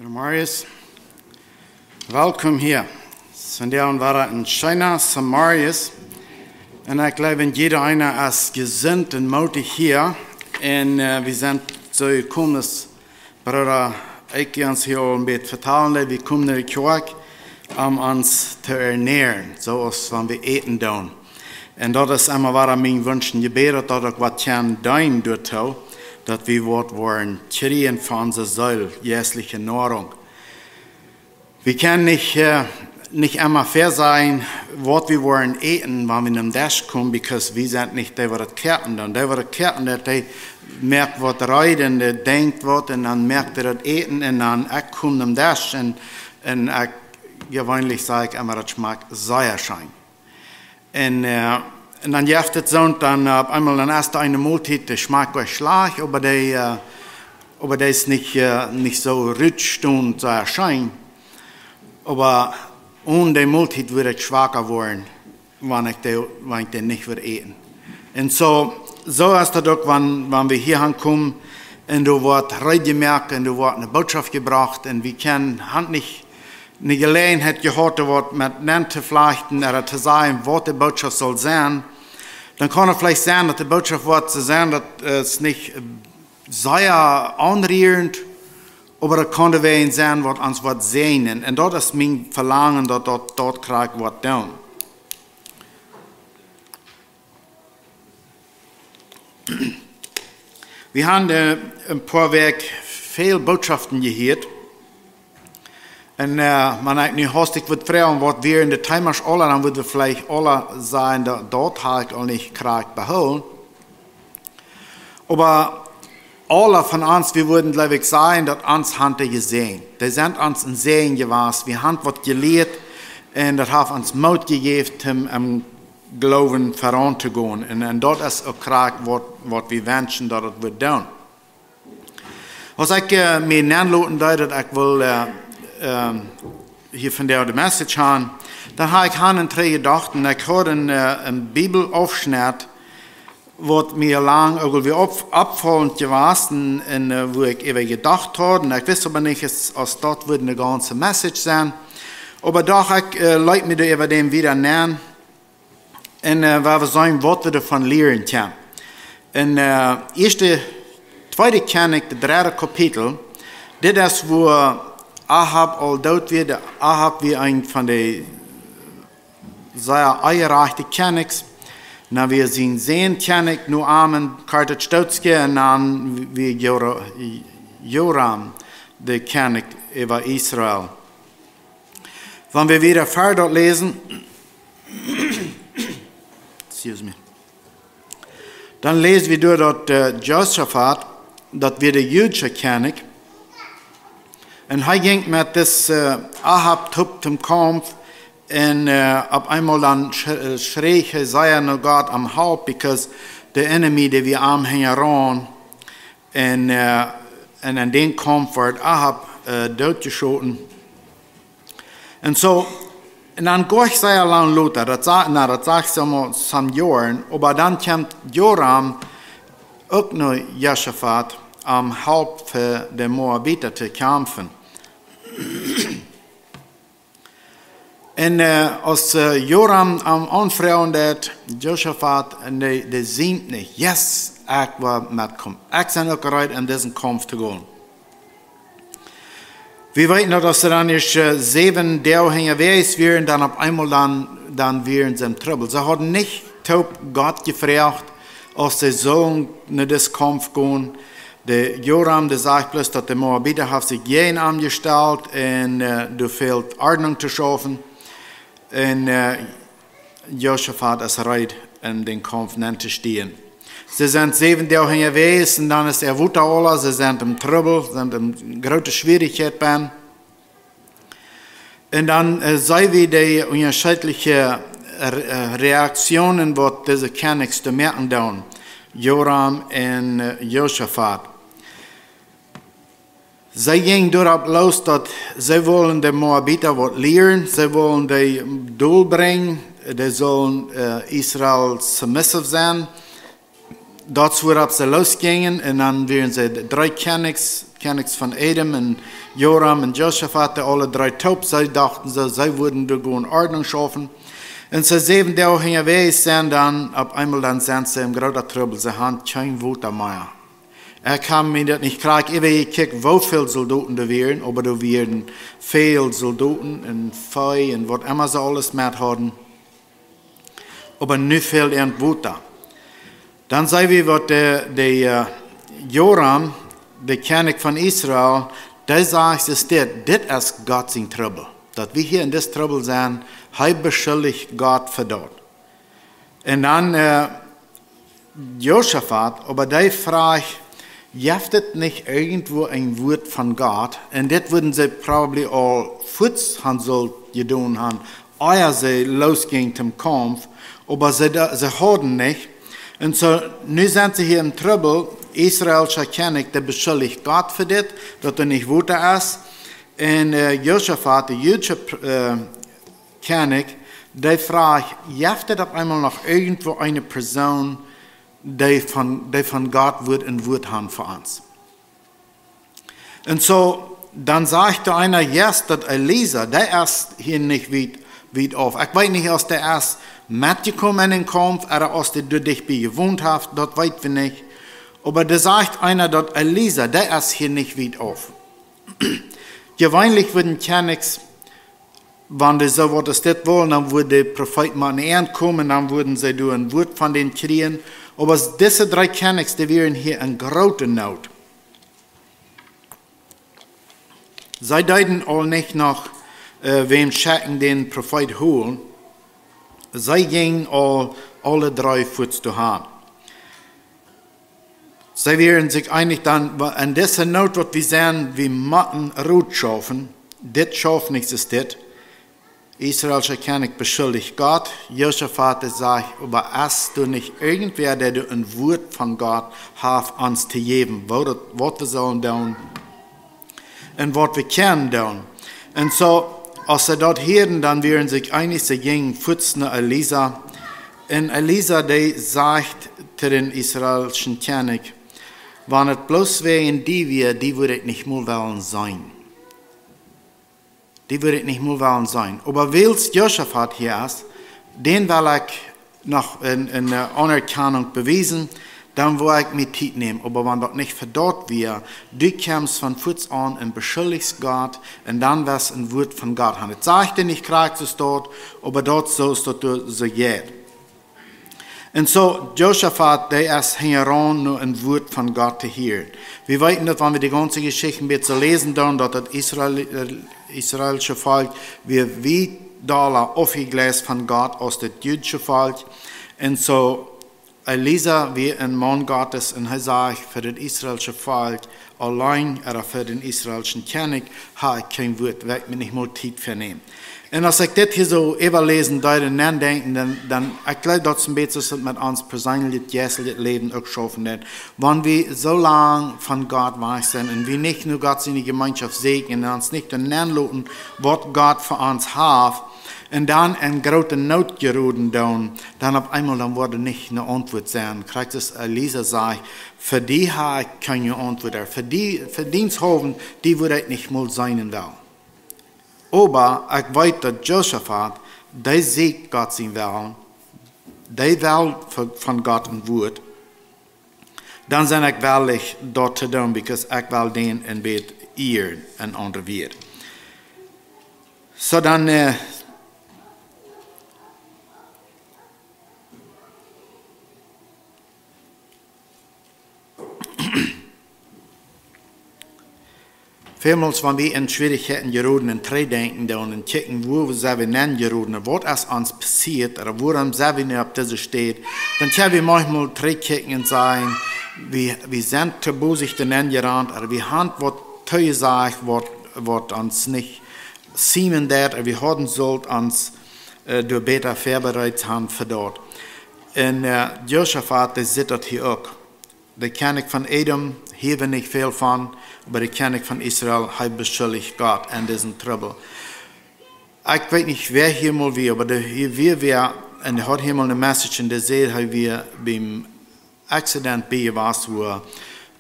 Goedemorgen, Marius. Welkom hier. Vandaag waren we in China, Samarius. En ik glaube, jeder einer ist gesund und mutig hier. Und wir sind so gekommen, dass Bruder Eike uns hier ein bisschen vertellen, wir kommen in die Kirche, uns zu ernähren, so als wenn wir eten tun. Und das ist immer was mein Wunsch und Gebet, dass ich was tun dort, dass wir wollen kriegen von unserer Säule, jährliche Nahrung. Wir können nicht immer fair sein, was wir wollen eten, wenn wir in den Dash kommen, because wir sind nicht die, die das Kerten tun. Die, die das Kerten tun, die merkt, was reiten, die denkt was, und dann merkt das eten, und dann kommt in den Dash, und gewöhnlich sage ich immer, das schmeckt Säuerschein. Und dann jeft es so, und dann auf einmal dann erst eine Mahlzeit, die schmeckt euch schlecht, aber die ist nicht so rutsch und so erscheint. Aber ohne die Mahlzeit würde ich schwacher werden, wenn ich den nicht würde eten. Und so ist das auch, wenn wir hier ankommen, und du wird reingemerkt, und du wird eine Botschaft gebracht, und wir können nicht eine Gelegenheit gehabt, wird mit zu flechten oder zu sagen, was die Botschaft soll sein, dann kann es vielleicht sein, dass die Botschaft wird zu sein, dass es nicht sehr anrührend, aber es kann sein, was uns wird sehen. Und das ist mein Verlangen, dass dort kriegt wird tun. Wir haben ein paar Weg viele Botschaften gehört. Und man hat nicht hastig wird fragen, was wir in der Timers alle, dann würden wir vielleicht alle sein, dass dort halt auch nicht kriegt beholen. Aber alle von uns, wir würden, glaube ich, sagen, dass uns haben die gesehen. Die sind uns in Sehen gewesen. Wir haben was gelehrt und das hat uns Mut gegeben, im Glauben voranzugehen. Und dort ist auch klar, was wir wünschen, dass das wird tun. Was ich mir nennen lassen, dass ich will hier von der Message haben, dann habe ich an drei gedacht und ich habe einen Bibelaufschnitt, was mir lang irgendwie abfallend gewesen und wo ich eben gedacht habe. Und ich wusste aber nicht, als dort würde eine ganze Message sein. Aber doch, ich leite mir da über dem wieder nennen und weil wir sagen, was wir davon lernen können. Und zweite kenne ich, das dritte Kapitel, das ist, wo Ahab all dort wird. Ahab wie ein von den sehr eierreichen Königs. Na, wir sehen König, nur Amen, Kartat Stotzke, und dann wie Joram, der König über Israel. Wenn wir wieder weiter lesen, excuse me, dann lesen wir dort Josaphat, das wird der jüdische König. Und er ging mit das Ahab zum Kampf und auf einmal dann schrie Jesaja nur Gott am Haupt, because the enemy, der wir am heran und in den Kampf wird Ahab durchgeschoten. Und so, und dann gehe ich sehr lang Luther, das sagt so mal some Jahren, aber dann kommt Joram auch noch Josaphat am Haupt für die Moabiter zu kämpfen. Und als Joram am Anfrauen dat Josaphat, der sieht nicht, yes, ich will mitkommen. Ich bin auch bereit, in diesen Kampf zu gehen. Wir wissen noch, dass dann nicht 7 Tage gewesen wären, dann auf einmal dann wären sie im Trouble. Sie haben nicht Gott gefragt, als sie sollen in diesen Kampf gehen. Der Joram, der sagt bloß, dass der Moabiter hat sich jeden angestellt und du fehlt Ordnung zu schaffen. Und Josaphat ist bereit, in den Kampf zu stehen. Sie sind 7 Tage gewesen, und dann ist Wut alle, sie sind im Trouble, sind in großer Schwierigkeit. Und dann sehen wir die unterschiedlichen Reaktionen, die diese Königs zu merken tun. Joram und Josaphat. Sie gingen darauf los, dass sie wollen den Moabiter was lernen, sie wollen die Doel bringen, die sollen Israel submissive sein, dort worauf sie losgingen, und dann wären sie 3 Königs von Edom und Joram und Josaphat, alle 3 taub. Sie dachten, sie würden da in Ordnung schaffen. Und so 7 Tage hinterher sind dann, auf einmal dann sind sie im großen Trouble, sie haben kein Wort mehr. Kann mir das nicht kriegen. Ich habe gekickt, wie viele Soldaten da wären, aber da wären viele Soldaten und Feuer und was immer sie alles mit hatten. Aber nicht viel Wort da. Dann sagen wir, was der Joram, der König von Israel, der sagt, das ist Gott sein Trouble. Dass wir hier in das Trouble sind, beschuldigt Gott für dort. Und dann Josaphat, aber der fragt, jaftet nicht irgendwo ein Wort von Gott, und das würden sie probably all Fuß haben sollen getan haben, ehe sie losgingen zum Kampf, aber sie hatten nicht. Und so, nun sind sie hier im Trouble. Israelischer König, der beschuldigt Gott für das, dass er nicht Wutter ist. Und Josaphat, der jüdische König, der fragt, jaftet auf einmal noch irgendwo eine Person, die von Gott wird und Wort haben für uns. Und so, dann sagte einer, yes, dass Elisa, der ist hier nicht weit auf. Ich weiß nicht, aus der erst mitgekommen in den Kampf, oder aus der du dich gewohnt hast, das weiß wir nicht. Aber da sagt einer, dass Elisa, der ist hier nicht weit auf. Gewöhnlich würden Königs, wenn die so was das wollen, dann würde der Prophet mal näher kommen, dann würden sie durch ein Wort von denen kriegen. Aber diese 3 Königs, die wären hier in großer Not. Sie deuten auch nicht noch, wem schicken den Prophet holen. Sie gingen alle 3 Fuß zu haben. Sie wären sich einig dann, an dieser Not, was wir sehen, wir müssen Ruhe schaffen. Das schaffen nicht, ist das. Israelischer König beschuldigt Gott. Josaphat sagt, aber hast du nicht irgendwer, der du ein Wort von Gott hat, uns zu geben, was wir sollen tun und was wir können tun. Und so, als sie dort hören, dann wären sich einig, sie gingen Fuß nach Elisa. Und Elisa, der sagt zu den israelischen König, wenn es bloß wären die würde nicht mehr wollen sein. Die würde nicht mehr wollen sein. Aber weil es Josaphat hier ist, den will ich noch eine Anerkennung beweisen, dann will ich mit Zeit nehmen. Aber wenn das nicht verdorrt wird, du kommst von Fuß an und beschuldigst Gott, und dann wirst du ein Wort von Gott haben. Das sage ich dir nicht, kriegst es dort, aber dort so ist das so geht. Und so, Josaphat, der ist heran, nur ein Wort von Gott zu hören. Wir wissen, dass wenn wir die ganze Geschichte ein bisschen lesen, dann, dass das israelische Volk wird wie Dollar aufgelesen von Gott aus dem jüdischen Volk. Und so, Elisa wie ein Mann Gottes, und er sagt, für das israelische Volk allein, oder für den israelischen König, habe ich kein Wort, werde ich mir nicht mal Zeit vernehmen. Und als ich das hier so überlesen, deuten, nachdenken, dann ich glaube, dass ein bisschen mit uns persönlich jährliches Leben auch schaffen wird. Wenn wir so lange von Gott weiß sind und wir nicht nur Gott seine Gemeinschaft segnen und uns nicht lernen, was Gott für uns hat, und dann in große Not geraten, dann auf einmal dann wurde nicht eine Antwort sein. Kriegt es Elisa sagt, für die habe ich keine Antwort. Für Diensthofen, die würde ich nicht mal sein will. Aber ich weiß, dass Josaphat, der sieht Gott sein Willen, der will von Gott ein Wort. Dann sind ich willig, dort zu tun, weil ich will den in Bett ehren und andere wird. So dann, vielmals, wenn wir in Schwierigkeiten geraten und denken und checken, wo sind wir denn geraten, was ist uns passiert, oder woran sind wir nicht auf dieser steht, dann können wir manchmal kicken und sagen, wir sind zu bosig gerannt, oder wir haben was teuer gesagt, was uns nicht sehen wird, oder wir haben sollt uns durch besser vorbereitet haben für dort. Und Josaphat, der sitzt hier auch. Der König von Edom, hier wir nicht viel von, aber der König von Israel hat beschuldigt Gott in diesem Trouble. Ich weiß nicht, wer hier mal wir, aber wir, und er hat hier mal eine Message in der See, wir beim accident bij was, wo ein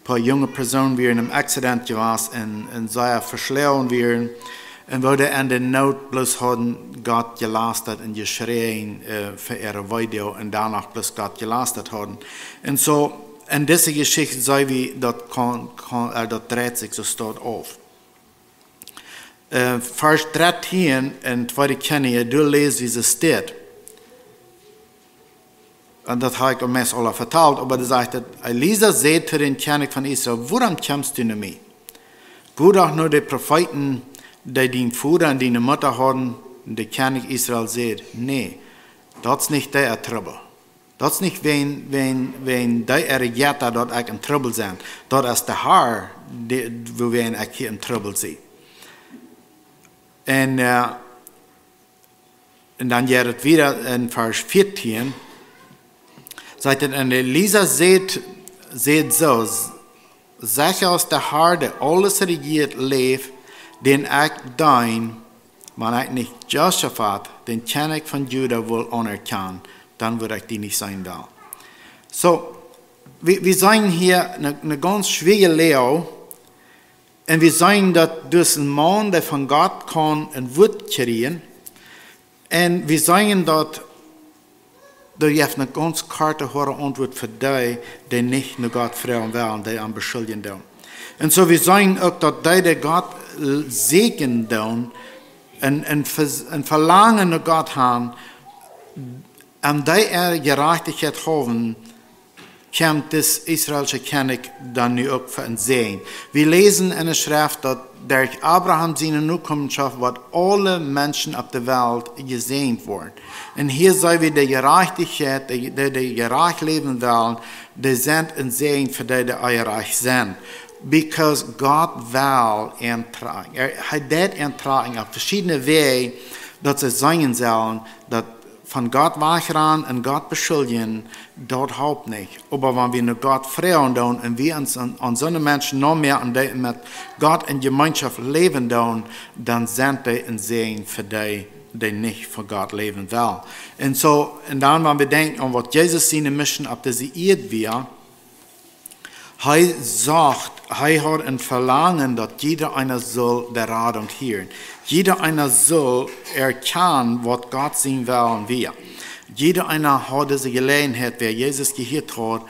paar junge Personen weer in einem accident was und sehr verschlagen werden. Und wo die in der Not bloß haben Gott gelastet und geschrien für ihre Video und danach bloß Gott gelastet haben. Und so, in dieser Geschichte sei wie, das dreht sich so steht auf. Vers 13 in 2. Könige, du lest, wie es steht. Und das habe ich uns alle vertalt, aber er sagte, Elisa sagt zu den König von Israel, woran kommst du nicht mehr? Gut auch nur die Propheten, die dein Vater und deine Mutter hatten, der König Israel sagt, nee, das ist nicht der Trouble. Das ist nicht, wenn die ihre Jäger dort in Trouble sind. Das ist der Herr, wo wir hier in Trouble sind. Und dann geht es wieder in Vers 14, sagt er, und Elisa sagt so, sag aus der Herr, der alles regiert, lebt, den ich dein, man ich nicht Josaphat, den König von Juda wohl anerkennen, dann würde ich die nicht sein will. So, wir sehen hier eine ganz schwierige Lehre, und wir sehen, dass durch einen Mann, der von Gott kann, ein Wort kriegen, und wir sehen, dass du hast eine ganz klare Antwort für die, die nicht nur Gott fragen wollen, die am beschuldigen tun. Und so wir sehen auch, dass die Gott segnen tun und Verlangen nach Gott haben, und die Gerechtigkeit haben, kommt das israelische König dann nu auch für uns sehen. Wir lesen in der Schrift, dass durch Abraham seine Nachkommenschaft wird alle Menschen auf der Welt gesehen worden. Und hier sehen wir die Gerechtigkeit, die gerecht leben wollen, die sind ein Segen für die, die gerecht sind. Because Gott will eintragen. Hat das eintragen auf verschiedene Wege, dass sie sagen sollen, dass von Gott wegrennen und Gott beschuldigen, dort haupt nicht. Aber wenn wir nur Gott fragen tun und wir uns an so einen Menschen noch mehr mit Gott in Gemeinschaft leben tun, dann sind die ein Segen für die, die nicht für Gott leben wollen. Und so, und dann, wenn wir denken an was Jesus seine Mission auf dieser Erde wir, er sagt, er hat ein Verlangen, dass jeder einer soll der Radung hören. Jeder einer soll erkennen, was Gott sehen will und wir. Jeder einer hat diese Gelegenheit, wer Jesus gehört hat,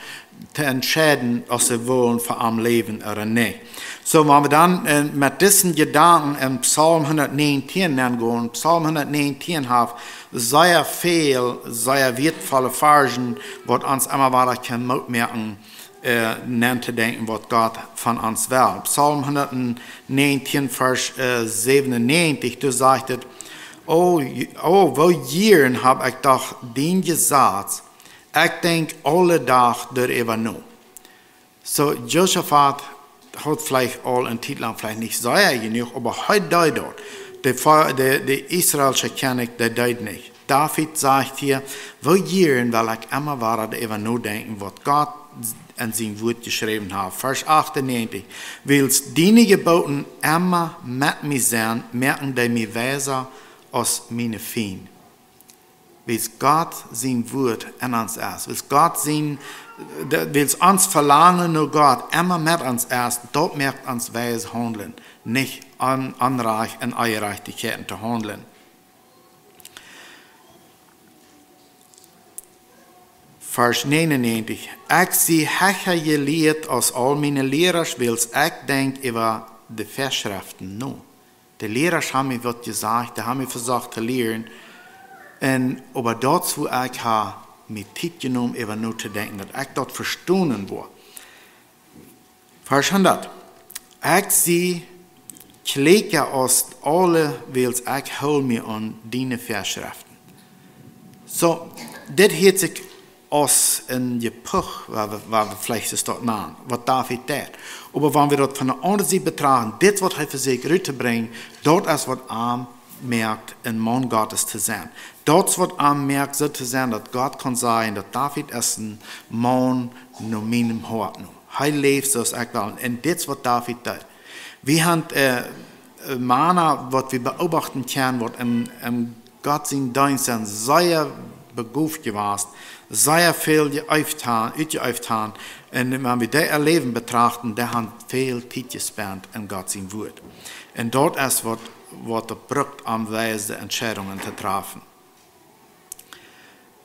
zu entscheiden, ob sie wollen für am Leben oder nicht. So, wenn wir dann mit diesen Gedanken in Psalm 119 angehen, Psalm 119 hat sehr viel, sehr wertvolle Versen, was uns immer weiter merken nennt zu denken, was Gott von uns will. Psalm 119, Vers 97, du sagtest, wo Jahren habe ich doch den gesagt, ich denke alle Tag darüber nach. So, Josaphat hat vielleicht all einen Titel vielleicht nicht sehr genug, aber heute dort, der israelische König, der deut nicht. David sagt hier, wo Jahren will ich immer weiter darüber nachdenken, was Gott in sein Wort geschrieben hat. Vers 98. Willst deine Geboten immer mit mir sein, merken die mir weiser als meine Feinde. Willst Gott sein Wort in uns ist. Willst uns verlangen nur Gott immer mit uns ist, dort merkt uns weise handeln, nicht an Anreich und Eierreichtigkeiten zu handeln. Vers 99. Ich sie hecher gelehrt aus all meine Lehrer, wills ich denk über die Verschriften nur. Die Lehrer haben mir was gesagt, die haben mir versucht zu lehren. Und aber dort, wo ich habe mir Zeit genommen, über nur zu denken, dass ich dort verstanden war. Vers 100. Ich sie kleke aus alle, wills ich hol mir an deine Verschriften. So, das hört sich aus in je Puch, waar we vielleicht dort nahen, was David deed. Aber wenn wir dort von der anderen Seite betrachten, das, was er für sich rüberbringt, dort ist, was er merkt, ein Mann Gottes zu sein. Dort, was er merkt, so zu sein, dass Gott kann sagen, dass David ist ein Mann nur meinem Hort. Er lebt so, als ich will. Und das, was David deed. Wir haben Männer, was wir beobachten können, was im Gott sein Dienst sind, sehr begabt gewesen, sehr viel uitgeübt haben. Und wenn wir das Leben betrachten, der hat viel Zeit gespendet in Gottes Wort. Und dort ist, was er braucht, am weise Entscheidungen zu treffen.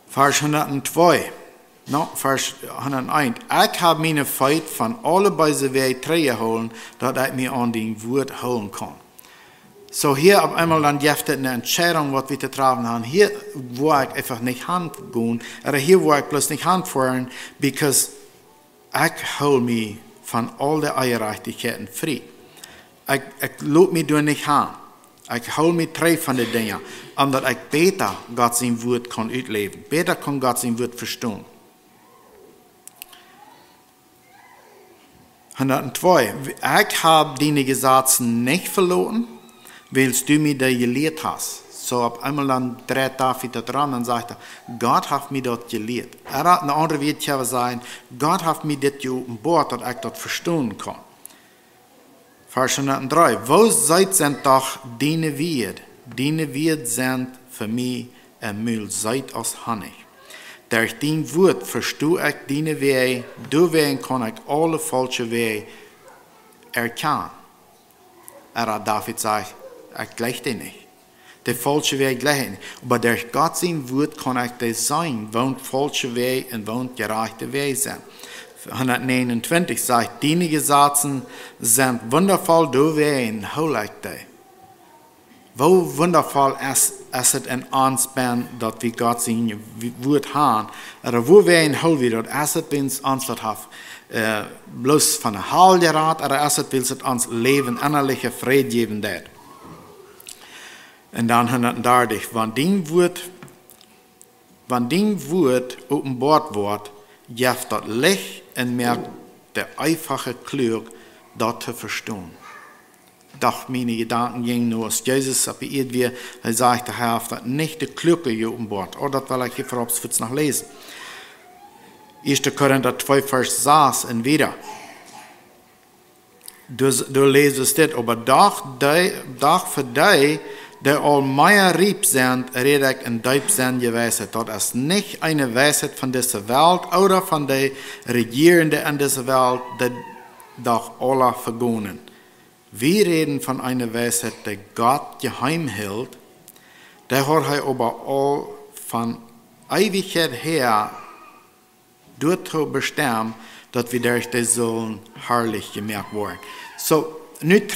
Vers 102. Vers 101. Ich habe meine Feit von alle beise Wege geholt, dass ich mir an den Wort holen kann. So hier auf einmal dann gibt es eine Entscheidung, was wir zu treffen haben. Hier, wo ich einfach nicht handgehen, oder hier, wo ich bloß nicht handfahren, because ich hole mich von all der Ungerechtigkeiten frei. Ich lobe mich durch nicht an. Ich hole mich frei von den Dingen, omdat ich besser Gottes Wort kann ausleben, besser kann Gottes Wort verstehen. 102. Ich habe deine Gesetze nicht verloren, weil du mir das gelehrt hast. So ab einmal dann dreht David da dran und sagt, Gott hat mir das gelehrt. Hat eine andere wird ja sein, Gott hat mir das geopenbart, dass ich das verstehen kann. Vers 103. Wo sind doch deine Werte? Deine Werte sind für mich ein Müll, seid aus Honig. Durch dein Wort verstehe ich deine Wege, deswegen kann ich alle falsche Wege erkennen. David sagt, ich gleiche dir nicht. Der falsche Weg gleiche nicht. Aber durch Gottes Wort kann ich das sein, wohnt falsche Wege und wohnt gerechte Wege sind. 129 sagt, deine Gesetze sind wundervoll, deswegen hole ich dich. Wo wundervoll ist es in uns bin, dass wir Gott sein Wort haben, oder wo wir ihn holen wir, ist es, wenn es uns das hat, bloß von der Halle gerät, oder ist es, wenn es uns Leben, innerliche Friede geben wird. Und dann 130, wenn dein Wort offenbart wird, gibt das Licht und merkt der einfache Klug, das zu verstehen. Doch meine Gedanken gingen nur aus Jesus, aber er sagte, er hat nicht die Klücke geopenbart. Oder das will ich hier vorab noch lesen. 1. Korinther 2, Vers 6 und wieder. Du lesest das, aber doch für die, die all meine Rieb sind, rede ich in deep sind Weisheit. Das ist nicht eine Weisheit von dieser Welt oder von den Regierenden in dieser Welt, die doch alle vergehen. Wir reden von einer Weisheit, die Gott geheim hält, der hat er aber all von Ewigkeit her dort bestimmt, dass wir durch die sollen herrlich gemerkt werden. So, mit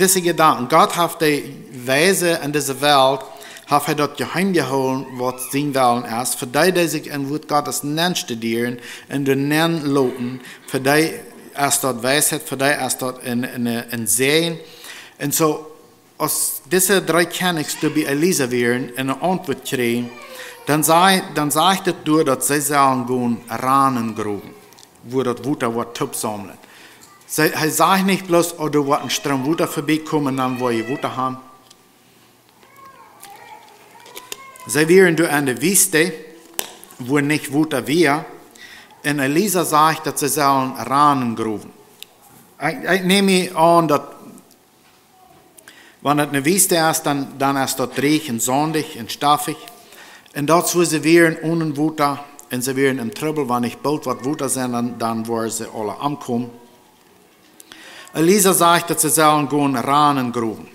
diesen Gedanken, Gott hat die Weise in dieser Welt, hat er dort geheim geholt, was sein Willen ist, für die sich in Wort Gottes nennen studieren, und den nennen loten, für die ist dort Weisheit, für die ist dort in Sehen. Und so, als diese drei Königs bei Elisa wären, eine Antwort kriegen, dann sagt es durch, dass sie sollen gehen, Ranen gruben, wo das Wutter wird Tup sammeln. Er sagt nicht bloß, oh, du wirst ein Strom Wutter vorbeikommen, dann wo ihr Wutter haben. Sie wären durch eine Wüste, wo nicht Wutter wäre. Und Elisa sagt, dass sie sollen Ranen gruben. Ich nehme an, dass, wenn es eine Wüste ist, dann ist dort dreckig und sandig und staffig. Und dort, wo sie wären ohne Wutter, und sie wären im Trouble, wenn nicht bald was Wutter sind, dann wollen sie alle ankommen. Elisa sagt, dass sie sollen gehen Ranen gruben.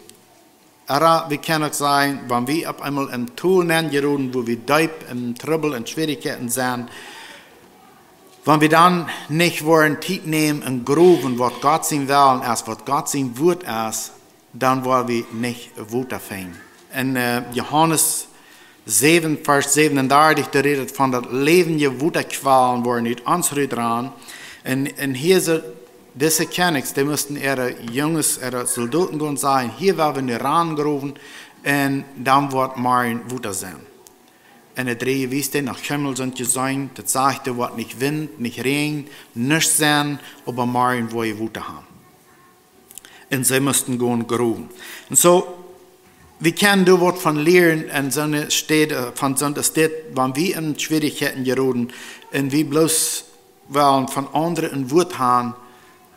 Aber wir können auch sagen, wenn wir auf einmal im Tool nennen, wo wir deep im Trouble und Schwierigkeiten sind, wenn wir dann nicht wollen, Zeit nehmen und gruben, was Gott sein Willen ist, was Gott sein Wort ist, dann wollen wir nicht Wutter finden. In Johannes 7, Vers 37, da redet von der lebende Wutterqualen, wo nicht uns dran. Und hier sind diese Königs, die mussten ihre Jungs, ihre Soldaten gehen sein, hier werden wir rangrufen, und dann wird Marien Wutter sein. Und die drei Wüsten nach Himmel sind gesehen, das sagte, wird nicht Wind, nicht Regen, nichts sein, aber Marien, wo ihr Wutter haben. Und sie mussten gehen gruben. Und so, wir können da was von lernen in so einer Städte, von so einer Stadt, wenn wir in Schwierigkeiten geraten und wir bloß wollen von anderen ein Wort haben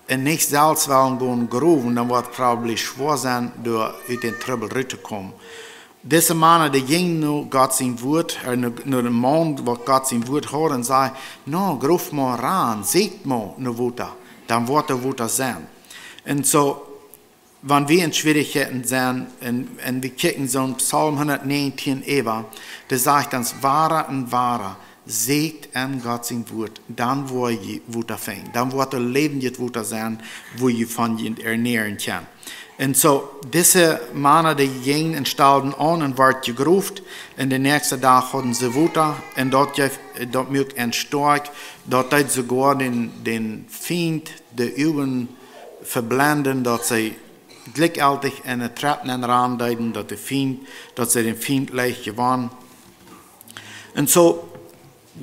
und nicht selbst wollen gehen gruben, dann wird es probably schwer sein, da aus den Trouble rauszukommen. Deze mannen die gingen nu Gott zijn woord, naar de mond wat Gott zijn woord horen en zei, nou, groef maar aan, zegt maar naar woord, dan wordt er woord zijn. En zo, wanneer we in Schwierigkeiten zijn en we kijken zo'n Psalm 119 even, dan zegt ons, ware en ware, zegt en Gott zijn woord, dan word je woord fijn. Dan wordt er levend woord zijn, wo je van je ernähren kan. En zo, deze mannen die gingen en stelden aan en werd gegroefd. En de nächste dag hadden ze water. En dat maakt en sterk. Dat deed sogar den Feind de ogen verblenden. Dat ze gelijkaltig en het trappen en raam deden. Dat ze den Feind leicht gewann. En zo,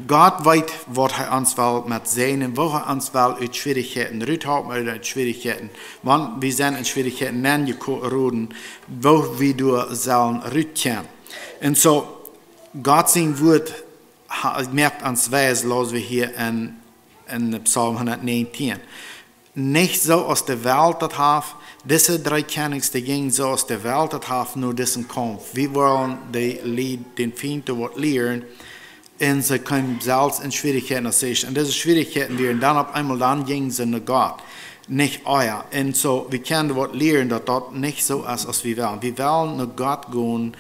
Gott weet wat hij ons wil met zijn en wat hij ons wil uit Schwierigkeiten uithouden, uit Schwierigkeiten. Want we zijn in Schwierigkeiten neergeroden, waar we door zullen uitkomen. En zo, Gott zijn woord merkt ons wijs, laten we hier in Psalm 119. Niet zoals de wereld dat heeft. Deze drie kennis die gingen zoals de wereld dat heeft, nu deze kampf. We willen den Feind wat leren. En ze kunnen zelfs in Schwierigkeiten zich. En deze Schwierigkeiten weer. En dan gingen ze naar Gott. Niet euer. En zo, we kunnen wat leren dat dat niet zo is als we willen. We willen naar Gott gaan,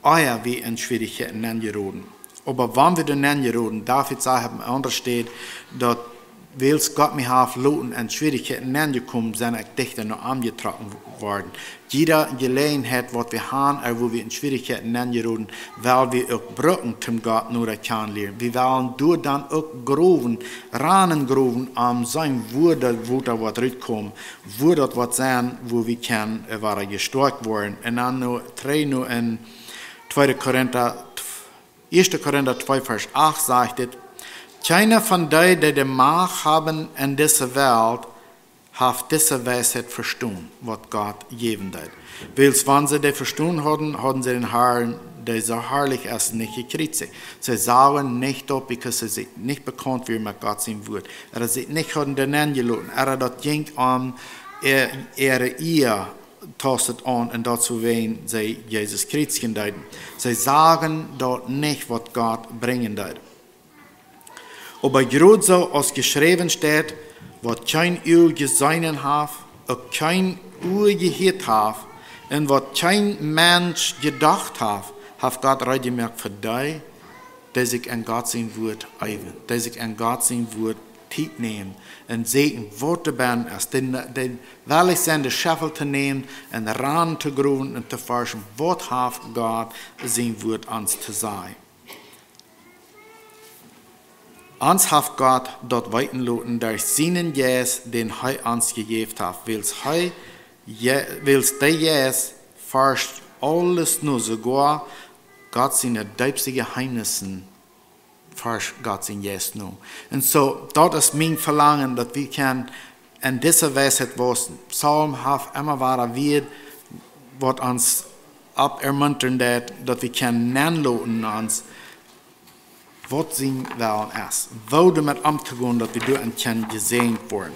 euer wie in Schwierigkeiten neergeroden. Aber wanneer we er neergeroden, David zei op een andere steed, dat wils Gott mich heeft laten en Schwierigkeiten neergekomen zijn, ik dichter naar aangetrokken worden. Jeder Gelegenheit, wat we haben, wo wir in Schwierigkeiten neergeroden, weil wir auch brücken zum Gott nur kann lernen. Wir wollen durch dann auch groven, ranen groven, sein, wo das wat uitkomt, wo das wat sein, wo wir kann, war gestärkt worden. Und dann nur 3 nur in 1. Korinther 2, Vers 8 sagt es, keiner von denen, die Macht haben in dieser Welt, hat diese Weisheit verstanden, was Gott geben hat. Weil, wenn sie das verstanden hatten, hatten sie den Herrn, der so herrlich ist, nicht gekriegt. Sie sagen nicht dort, because sie sind nicht bekannt wie mit Gott sein Wort. Sie nicht hatten den angelassen. Das ging an ihre Ehe, tastet an, und dazu wen sie Jesus Christus deuten. Sie sagen dort nicht, was Gott bringen wird. Aber gerade so, als geschrieben steht, was kein Öl gesehen hat, auch kein Öl gehört hat, und was kein Mensch gedacht hat Gott reingemacht für dich, dass ich an Gott sein Wort eiven, dass ich an Gott sein Wort Zeit nehmen und sehen, wo du bist, den will ich sein, die Scheffel zu nehmen und ran zu gründen und zu forschen, was hat Gott sein Wort uns zu sagen. Uns hat Gott dort weiten lassen durch seinen Jes, den er uns gegeben hat. Weil der Jes forscht alles nur, sogar Gott seine tiefsten Geheimnissen forscht Gott sein Jes nur. Und so, dort ist mein Verlangen, dass wir können in dieser Weisheit, was Psalm hat, immer wahr wird, was uns abermuntern, dass wir können nennen uns, was sein Willen ist. Wo damit umzugehen, dass wir durch können gesehen werden.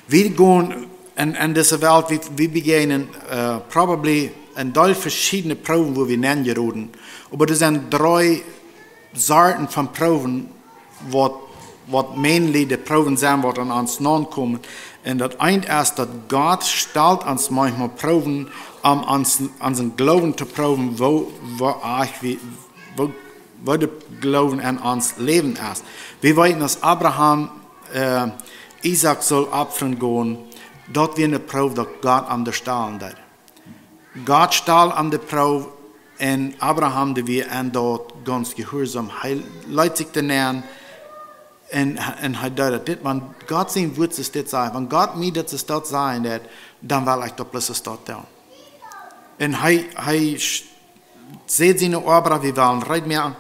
Wir gehen in dieser Welt, wir beginnen probably in drei verschiedene Proben, wo wir nennen. Aber das sind 3 Sorten von Proben, was mainly die Proben sind, die an uns nachkommen. Und das eine ist, dass Gott stellt uns manchmal Proben, unseren Glauben zu proben, wo der Glauben an uns Leben ist. Wir wissen, dass Abraham Isaac soll opfern gehen, dort wir eine Probe, dass Gott an der Stellen hat. Gott stellt an der Probe und Abraham, der wir an dort ganz gehorsam, er leitet sich den an und er deutet, wenn Gott sein Wort ist das sein, wenn Gott mir das dort sein wird, dann will ich dort plötzlich dort tun. Und er seht seine Arbeit, wir wollen reden mehr.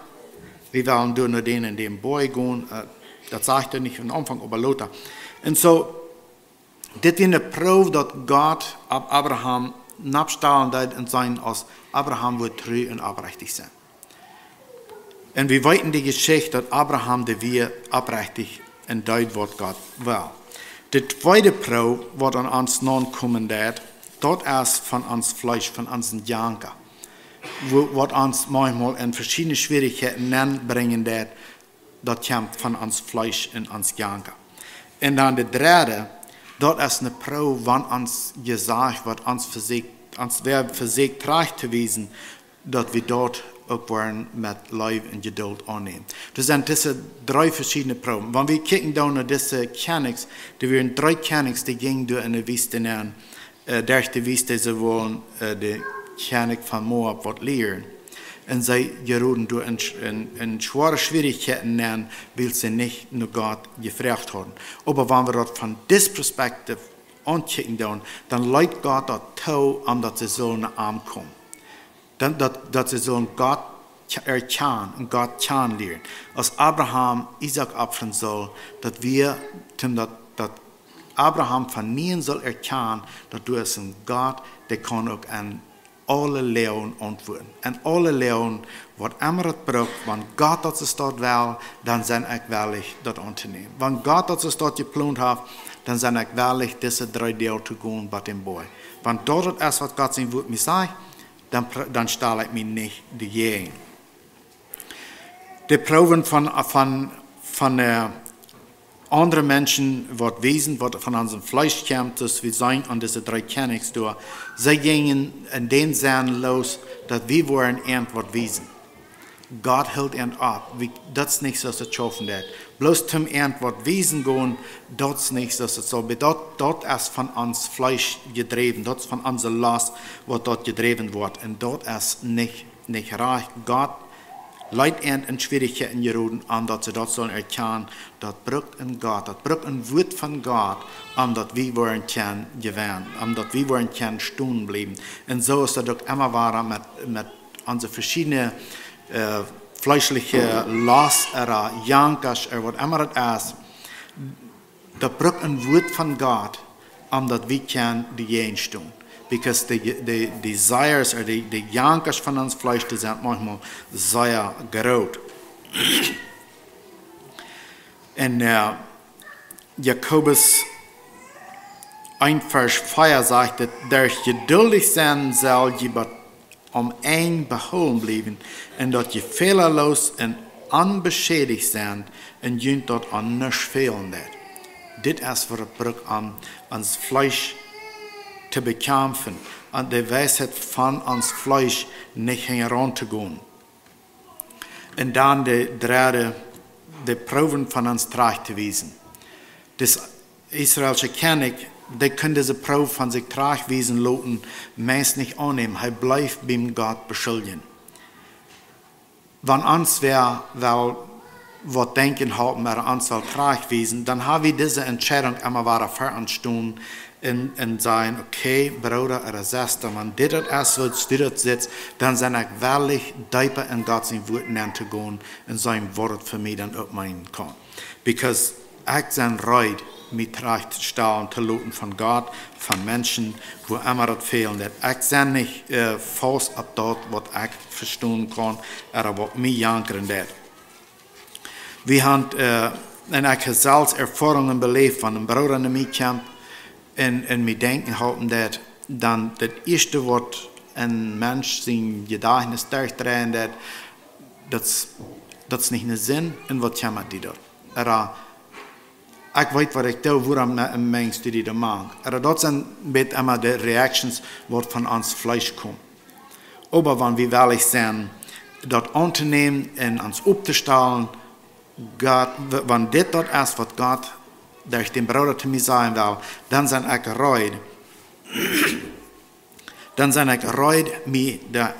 Wir wollen durch nur den in dem Boy gehen. Das sagt er nicht von Anfang, aber lauter. Und so, das ist eine Probe, dass Gott ab Abraham abstellen wird und sein, als Abraham wird treu und aufrichtig sein. Und wir wissen die Geschichte, dass Abraham, der wir aufrichtig und deut, was Gott will. Die zweite Probe, was an uns nachkommen wird, dort ist von uns Fleisch, von unseren Janker. was uns manchmal in verschiedene Schwierigkeiten bringen, das kommt von uns Fleisch in uns Janker. Und dann der dritte, dort ist eine Probe, wann uns gesagt wird, uns versägt trägt zu wiesen, dass wir dort auch wollen mit Leib und Geduld annehmen. Das sind diese drei verschiedene Proben. Wenn wir kicken da nach diese Königs, da wären 3 Königs, die gingen durch eine Wüste nähen, durch die Wüste, sie wollen die König von Moab was lehren. Und sie geraten durch in schwere Schwierigkeiten nähen, weil sie nicht nur Gott gefragt haben. Aber wenn wir dort von dieser Perspektive ankicken, dann leitet Gott dort zu, dass sie sollen ankommen. Dat ze zo'n God erkennen und Gott kennenlernen. Als Abraham Isaac opfern soll, dass Abraham von nie soll erkennen, dass du es ein Gott, der kann auch an alle Lehren antworten. An alle Lehren, was immer es braucht, wenn Gott das es dort will, dann sind ich willig, das anzunehmen. Wenn Gott das es dort geplant hat, dann sind ich willig, diese 3 Dinge zu gehen bei dem Boy. Wenn dort ist, was Gott sein Wort mir sagt, dann stelle ich mich nicht dagegen. Die Proben von anderen Menschen, was Wesen, was von unserem Fleisch kommt, dass wir sein an diese 3 Königs durch, sie gingen in den Sinn los, dass wir wollen was Wesen. Gott hält ab. Das ist nicht so, dass es schaffen wird. Bloß zum was Wesen gehen, das ist nicht so, dass es so wird. Dort ist von uns Fleisch gedreht, dort ist von unserer Last, was dort gedreht wird. Und dort ist nicht reich. Gott leitet in Schwierigkeiten geraten, dass sie dort sollen erkennen, das braucht ein Gott, das braucht ein Wort von Gott, dass wir wollen können gewinnen, dass wir wollen können stehen bleiben. Und so ist das auch immer wahr mit unseren verschiedenen fleischliche Last oder Jankas oder was immer es ist. Das braucht ein Wort von Gott, dass wir können dagegen stehen. Because the desires or the Jankas von uns Fleisch, die sind manchmal sehr groß. Und Jakobus 1 Vers 4 sagt, der geduldig sein soll, jemand ein beholen bleiben, und dass je fehlerlos und unbeschädigt sind, und je dort an nichts fehlen wird. Dit ist, was es braucht, ans Fleisch zu bekämpfen, an der Weisheit von uns Fleisch nicht heranzugehen. Und dann die dritte, die Proben von uns Tracht zu wiesen. Das israelische König, der kann diese Probe von sich Tracht wiesen lassen, meist nicht annehmen. Er bleibt beim Gott beschuldigen. Wenn uns wer was denken haben, wir uns Tracht wiesen, dann haben wir diese Entscheidung immer weiter veranstehen, und sagen, okay, Bruder oder Schwester, wenn das ist, was das sitzt, dann sind ich wirklich tiefer in Gottes Wort zu gehen und sein Wort für mich dann aufnehmen kann. Because ich bin bereit, mich recht zu stellen, zu lassen von Gott, von Menschen, wo immer das fehlen wird. Ich bin nicht falsch ab dort, was ich verstehen kann, oder was mich jankern wird. Wir haben in einer selbst Erfahrungen belebt von einem Bruder in mir kam, und wir denken halten, dass dann das erste, was ein Mensch sein Gedächtnis durchdrehen wird, das ist nicht ein Sinn, und was kommt die dort? Oder ich weiß, was ich da, woran meinst du die da mag? Oder das sind immer die Reactions, die von uns Fleisch kommen. Aber wenn wir ehrlich sind, das anzunehmen und uns aufzustellen, Gott, wenn das dort ist, was Gott durch den Bruder zu mir sagen will, dann sind ich bereit, mich da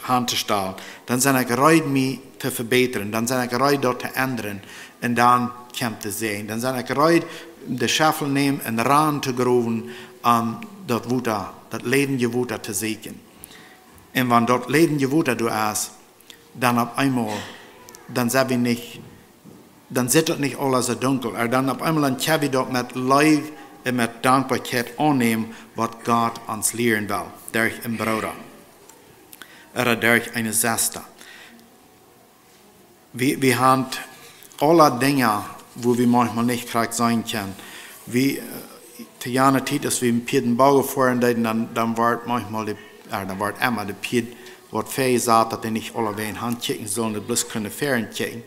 anzustellen. Dann sind ich bereit, mich zu verbessern. Dann sind ich bereit, dort zu ändern. Und dann kommt es sehen. Dann sind ich bereit, die Schaffel nehmen und ran zu graben, das lebende Wunder zu sehen. Und wenn dort lebende Wunder du ist, dann auf einmal, dann sind wir nicht, dann sieht das nicht alles so dunkel. Aber dann auf einmal können wir dort mit Leib und mit Dankbarkeit annehmen, was Gott uns lehren will, durch einen Bruder oder durch eine Schwester. Wir haben alle Dinge, wo wir manchmal nicht korrekt sein können. Wie zu jener Zeit, dass wir im Pied den Bau gefahren haben, dann war manchmal dann war immer der Pied Wat veel sagt, dat nicht alle bij een hand kijken sollen, dat bloß kunnen fern kijken.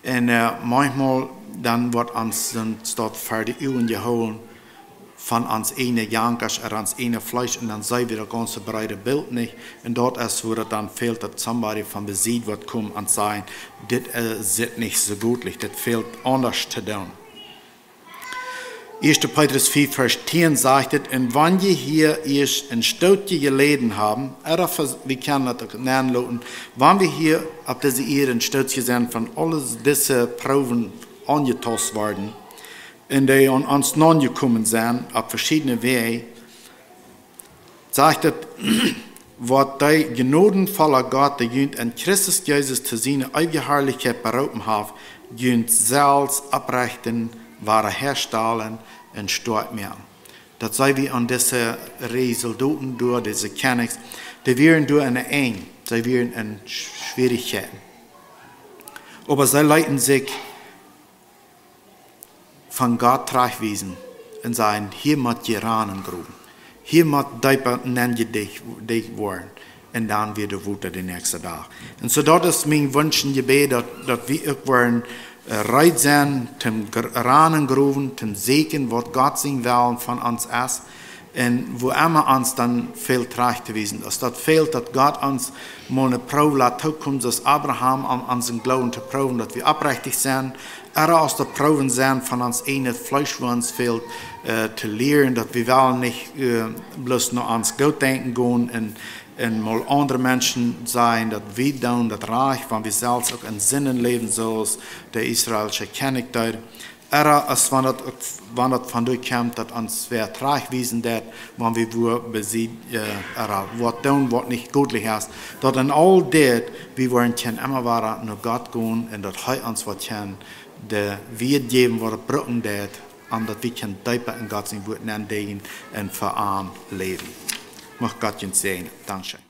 En manchmal dann wordt ons dan staat voor de uren gehouden van ons ene jankers en ons ene Fleisch en dan zijn we dat ganze breite Bild nicht. En dat is wo het dan fehlt, dat somebody van beziet wordt komen en zeggen, dit zit niet zo goedlich, dit fehlt anders te doen. 1. Petrus 4, Vers 10 sagt es, und wenn ihr hier erst ein Stoutje geleden haben, oder wir können das nennen lassen, wenn wir hier auf diese Erde ein Stoutje sind von all diese Proben angetast worden, und die an uns nachgekommen sind, auf verschiedene Wege, sagt es, was die gnadenvolle Gott, die jünt in Christus Jesus zu seiner ewigen Herrlichkeit berufen hat, jünt selbst abrichten, wahre herstellen und stort mehr. Das sei wie an diese Resultaten durch diese Kennex, die wären durch eine Eng, sie wären in Schwierigkeiten. Aber sie leiten sich von Gott tragwiesen und sagen, hier muss je Ranengruben, hier muss Deiper nennen dich worden. Und dann wieder weiter den nächsten Tag. Und so das ist mein Wunsch und Gebet, dass wir auch wollen, reit sein, zum Ranengruben, zum Segen, was Gott sehen will von uns ist. Und wo immer uns dann viel trägt gewesen ist. Das fehlt, dass Gott uns mal eine Probe lässt, kommt, dass Abraham an unseren Glauben zu proben, dass wir abrechtig sind. Aus der Proben sind von uns eine Fleisch, wo uns fehlt, zu lernen, dass wir wollen nicht bloß nur ans Gott denken gehen und mal andere Menschen sein, dass wir dann das Reich, wenn wir selbst auch in Sinnen leben, so als der israelische König dort. Als wenn das von dort kommt, dass uns wer tragwiesen wird, wenn wir besieht, was tun, was nicht göttlich ist. Dass in all das, wir wollen immer weiter nach Gott gehen und dass uns was können, der wir geben, was brauchen wird, und dass wir tiefer in Gottes Wort nennen und für leben. Mag Gott uns segnen. Dankeschön.